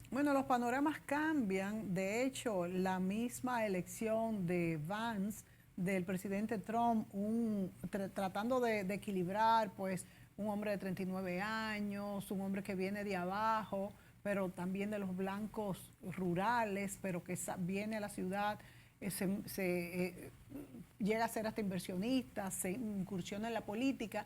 Bueno, los panoramas cambian. De hecho, la misma elección de Vance, del presidente Trump, tratando de equilibrar, pues, un hombre de 39 años, un hombre que viene de abajo, pero también de los blancos rurales, pero que viene a la ciudad, llega a ser hasta inversionista, se incursiona en la política.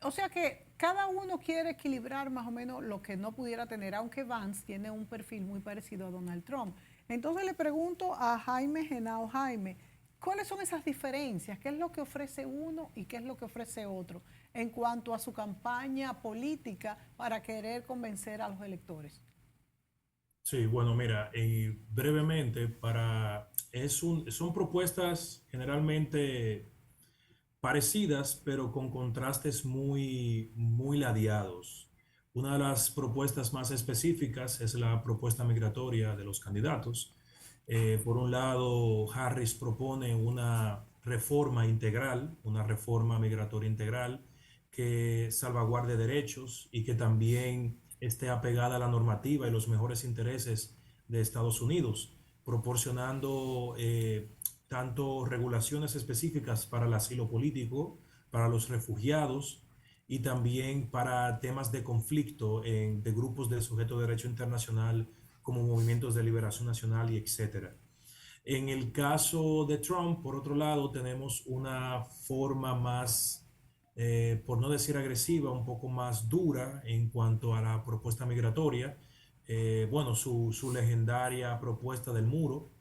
O sea que cada uno quiere equilibrar más o menos lo que no pudiera tener, aunque Vance tiene un perfil muy parecido a Donald Trump. Entonces le pregunto a Jaime Genao, Jaime, ¿cuáles son esas diferencias? ¿Qué es lo que ofrece uno y qué es lo que ofrece otro en cuanto a su campaña política para querer convencer a los electores? Sí, bueno, mira, brevemente, son propuestas generalmente parecidas, pero con contrastes muy ladeados. Una de las propuestas más específicas es la propuesta migratoria de los candidatos. Por un lado, Harris propone una reforma integral, una reforma migratoria integral que salvaguarde derechos y que también esté apegada a la normativa y los mejores intereses de Estados Unidos, proporcionando tanto regulaciones específicas para el asilo político, para los refugiados y también para temas de conflicto de grupos de sujeto de derecho internacional como movimientos de liberación nacional y etcétera. En el caso de Trump, por otro lado, tenemos una forma más, por no decir agresiva, un poco más dura en cuanto a la propuesta migratoria. Bueno, su legendaria propuesta del muro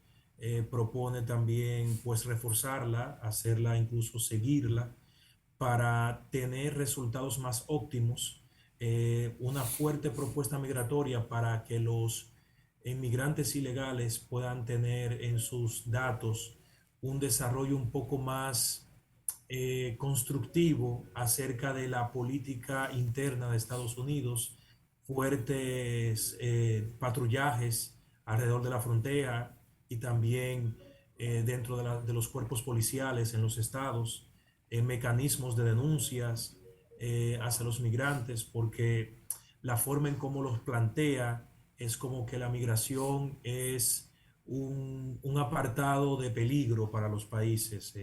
propone también pues reforzarla, hacerla incluso seguirla para tener resultados más óptimos, una fuerte propuesta migratoria para que los inmigrantes ilegales puedan tener en sus datos un desarrollo un poco más constructivo acerca de la política interna de Estados Unidos, fuertes patrullajes alrededor de la frontera y también dentro de los cuerpos policiales en los estados, mecanismos de denuncias hacia los migrantes, porque la forma en cómo los plantea es como que la migración es un apartado de peligro para los países.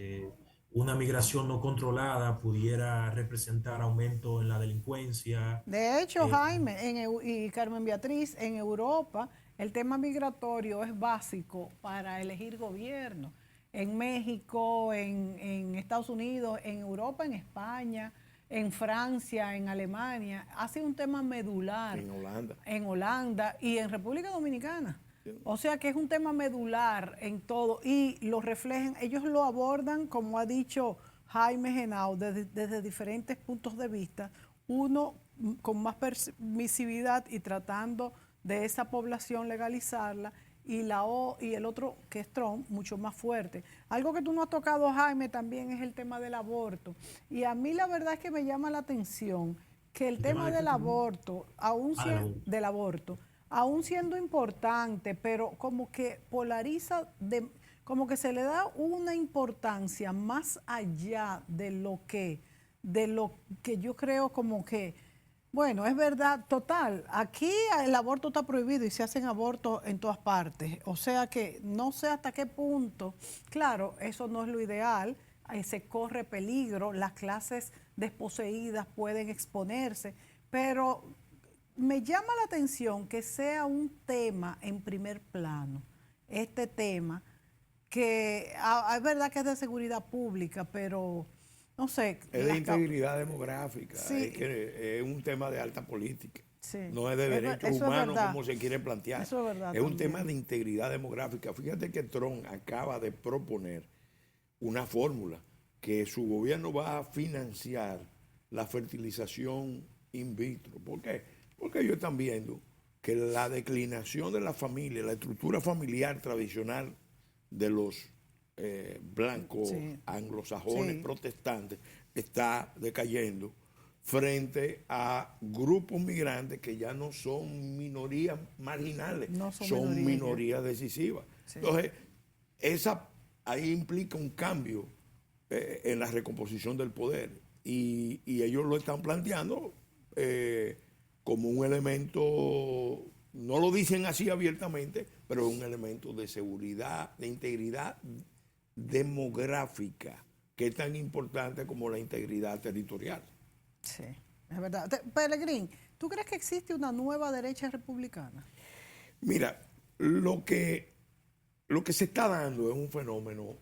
Una migración no controlada pudiera representar aumento en la delincuencia. De hecho, eh, Jaime y Carmen Beatriz, en Europa el tema migratorio es básico para elegir gobierno. En México, en Estados Unidos, en Europa, en España, en Francia, en Alemania, ha sido un tema medular En Holanda. en Holanda y en República Dominicana. O sea que es un tema medular en todo y lo reflejan, ellos lo abordan, como ha dicho Jaime Genao, desde diferentes puntos de vista, uno con más permisividad y tratando de esa población legalizarla y el otro, que es Trump, mucho más fuerte. Algo que tú no has tocado, Jaime, también es el tema del aborto. Y a mí la verdad es que me llama la atención que el el tema tema de qué, del perdón? aborto, aún Ah, del aborto. del aborto, aún siendo importante, pero como que polariza, como que se le da una importancia más allá de lo que yo creo como que, bueno, es verdad, total, aquí el aborto está prohibido y se hacen abortos en todas partes, o sea que no sé hasta qué punto, claro, eso no es lo ideal, se corre peligro, las clases desposeídas pueden exponerse, pero me llama la atención que sea un tema en primer plano, este tema, que es verdad que es de seguridad pública, pero no sé, Es de integridad demográfica, es sí, que es un tema de alta política, sí, no es de derechos eso es humanos verdad, como se quiere plantear, eso es verdad es un tema también. de integridad demográfica. Fíjate que Trump acaba de proponer una fórmula que su gobierno va a financiar la fertilización in vitro. ¿Por qué? Porque ellos están viendo que la declinación de la familia, la estructura familiar tradicional de los blancos Sí, anglosajones sí, protestantes está decayendo frente a grupos migrantes que ya no son minorías marginales, no son son minorías ya. minorías decisivas. Sí. Entonces, ahí implica un cambio en la recomposición del poder y ellos lo están planteando como un elemento no lo dicen así abiertamente, pero es un elemento de seguridad, de integridad demográfica, que es tan importante como la integridad territorial. Sí, es verdad. Pelegrín, ¿tú crees que existe una nueva derecha republicana? Mira, lo que se está dando es un fenómeno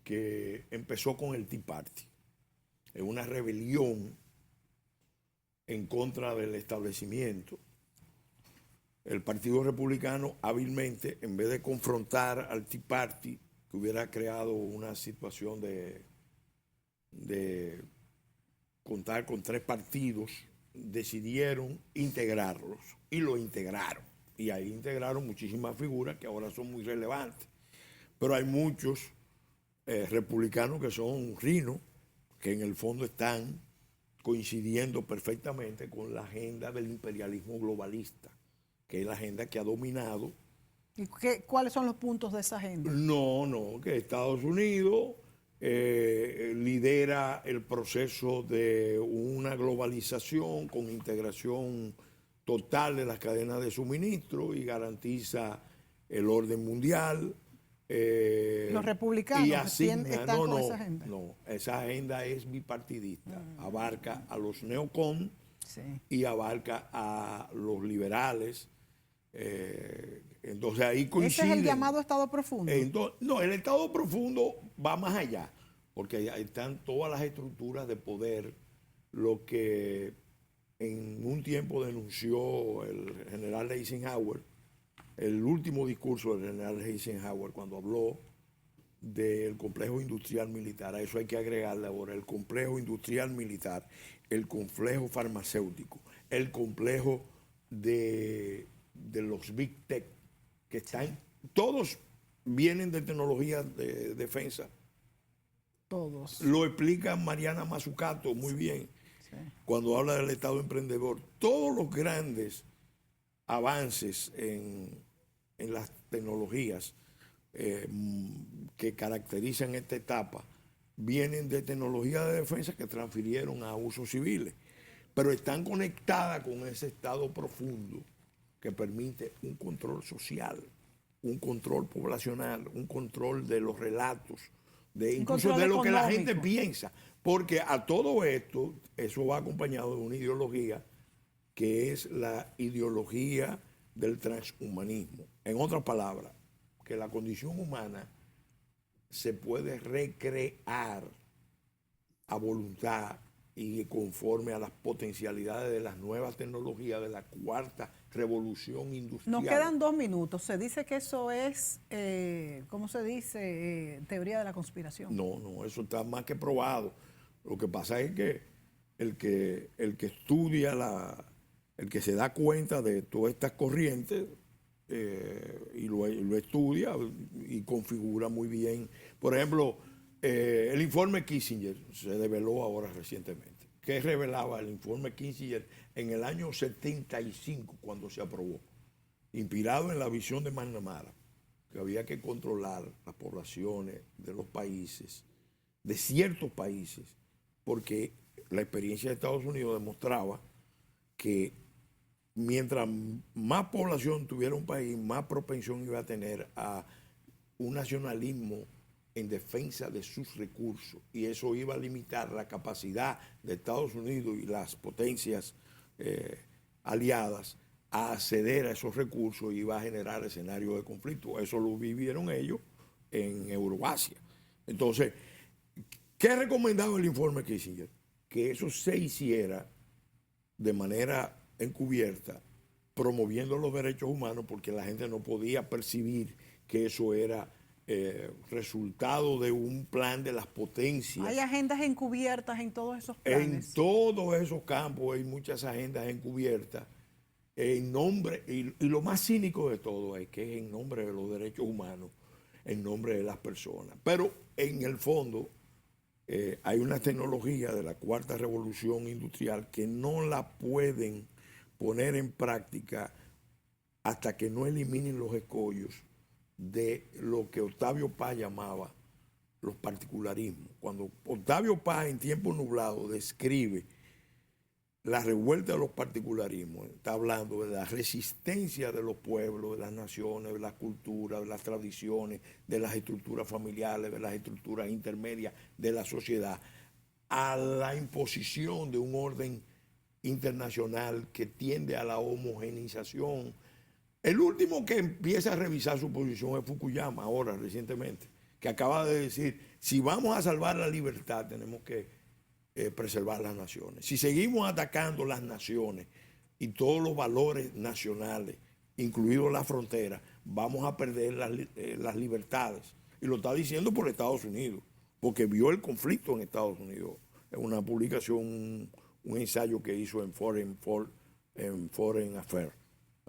que empezó con el Tea Party. Es una rebelión en contra del establecimiento. El Partido Republicano hábilmente, en vez de confrontar al Tea Party, que hubiera creado una situación de contar con 3 partidos, decidieron integrarlos y lo integraron. Y ahí integraron muchísimas figuras que ahora son muy relevantes. Pero hay muchos republicanos que son rinos, que en el fondo están coincidiendo perfectamente con la agenda del imperialismo globalista, que es la agenda que ha dominado. ¿Y cuáles son los puntos de esa agenda? No, que Estados Unidos lidera el proceso de una globalización con integración total de las cadenas de suministro y garantiza el orden mundial. Los republicanos y asigna, están con esa agenda. No, esa agenda es bipartidista, abarca a los neocon y abarca a los liberales. Entonces ahí coincide. ¿Ese es el llamado Estado profundo? No, el Estado profundo va más allá, porque ahí están todas las estructuras de poder, lo que en un tiempo denunció el general Eisenhower, el último discurso del general Eisenhower cuando habló del complejo industrial militar. A eso hay que agregarle ahora el complejo industrial militar, el complejo farmacéutico, el complejo de los Big Tech, que están, todos vienen de tecnologías de defensa. Todos. Lo explica Mariana Mazzucato muy bien cuando habla del Estado emprendedor. Todos los grandes avances en las tecnologías que caracterizan esta etapa vienen de tecnologías de defensa que transfirieron a usos civiles, pero están conectadas con ese Estado profundo que permite un control social, un control poblacional, un control de los relatos, incluso de lo que la gente piensa. Porque a todo esto, eso va acompañado de una ideología que es la ideología del transhumanismo. En otras palabras, que la condición humana se puede recrear a voluntad y conforme a las potencialidades de las nuevas tecnologías de la cuarta revolución industrial. Nos quedan 2 minutos. Se dice que eso es, ¿cómo se dice? Teoría de la conspiración. No, eso está más que probado. Lo que pasa es que el que estudia, el que se da cuenta de todas estas corrientes y lo estudia y configura muy bien. Por ejemplo, el informe Kissinger se develó ahora recientemente. ¿Qué revelaba el informe Kissinger en el año 75 cuando se aprobó? Inspirado en la visión de McNamara, que había que controlar las poblaciones de los países, de ciertos países, porque la experiencia de Estados Unidos demostraba que mientras más población tuviera un país, más propensión iba a tener a un nacionalismo en defensa de sus recursos, y eso iba a limitar la capacidad de Estados Unidos y las potencias aliadas a acceder a esos recursos, y iba a generar escenarios de conflicto. Eso lo vivieron ellos en Euroasia. Entonces, ¿qué recomendaba el informe Kissinger? Que eso se hiciera de manera encubierta, promoviendo los derechos humanos, porque la gente no podía percibir que eso era resultado de un plan de las potencias. Hay agendas encubiertas en todos esos planes. En todos esos campos hay muchas agendas encubiertas en nombre, y lo más cínico de todo es que es en nombre de los derechos humanos, en nombre de las personas. Pero en el fondo hay una tecnología de la cuarta revolución industrial que no la pueden poner en práctica hasta que no eliminen los escollos de lo que Octavio Paz llamaba los particularismos. Cuando Octavio Paz en Tiempo Nublado describe la revuelta de los particularismos, está hablando de la resistencia de los pueblos, de las naciones, de las culturas, de las tradiciones, de las estructuras familiares, de las estructuras intermedias de la sociedad, a la imposición de un orden internacional que tiende a la homogeneización. El último que empieza a revisar su posición es Fukuyama, ahora recientemente, que acaba de decir, si vamos a salvar la libertad tenemos que preservar las naciones. Si seguimos atacando las naciones y todos los valores nacionales, incluidos las fronteras, vamos a perder las libertades. Y lo está diciendo por Estados Unidos, porque vio el conflicto en Estados Unidos. Es una publicación, un ensayo que hizo en Foreign Affairs,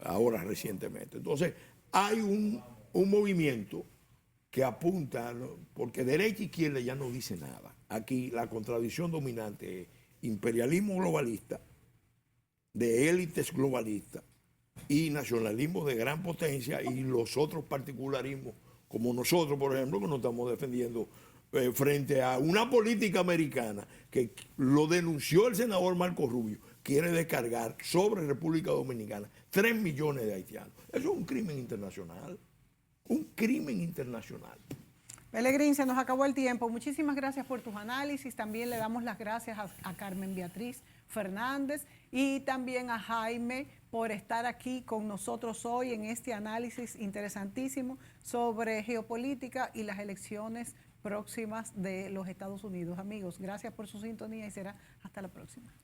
ahora recientemente. Entonces, hay un movimiento que apunta, ¿no? Porque derecha e izquierda ya no dice nada. Aquí la contradicción dominante es imperialismo globalista, de élites globalistas y nacionalismo de gran potencia y los otros particularismos, como nosotros, por ejemplo, que nos estamos defendiendo frente a una política americana que lo denunció el senador Marco Rubio, quiere descargar sobre República Dominicana 3 millones de haitianos. Eso es un crimen internacional. Un crimen internacional. Pelegrín, se nos acabó el tiempo. Muchísimas gracias por tus análisis. También le damos las gracias a Carmen Beatriz Fernández y también a Jaime por estar aquí con nosotros hoy en este análisis interesantísimo sobre geopolítica y las elecciones próximas de los Estados Unidos. Amigos, gracias por su sintonía y será hasta la próxima.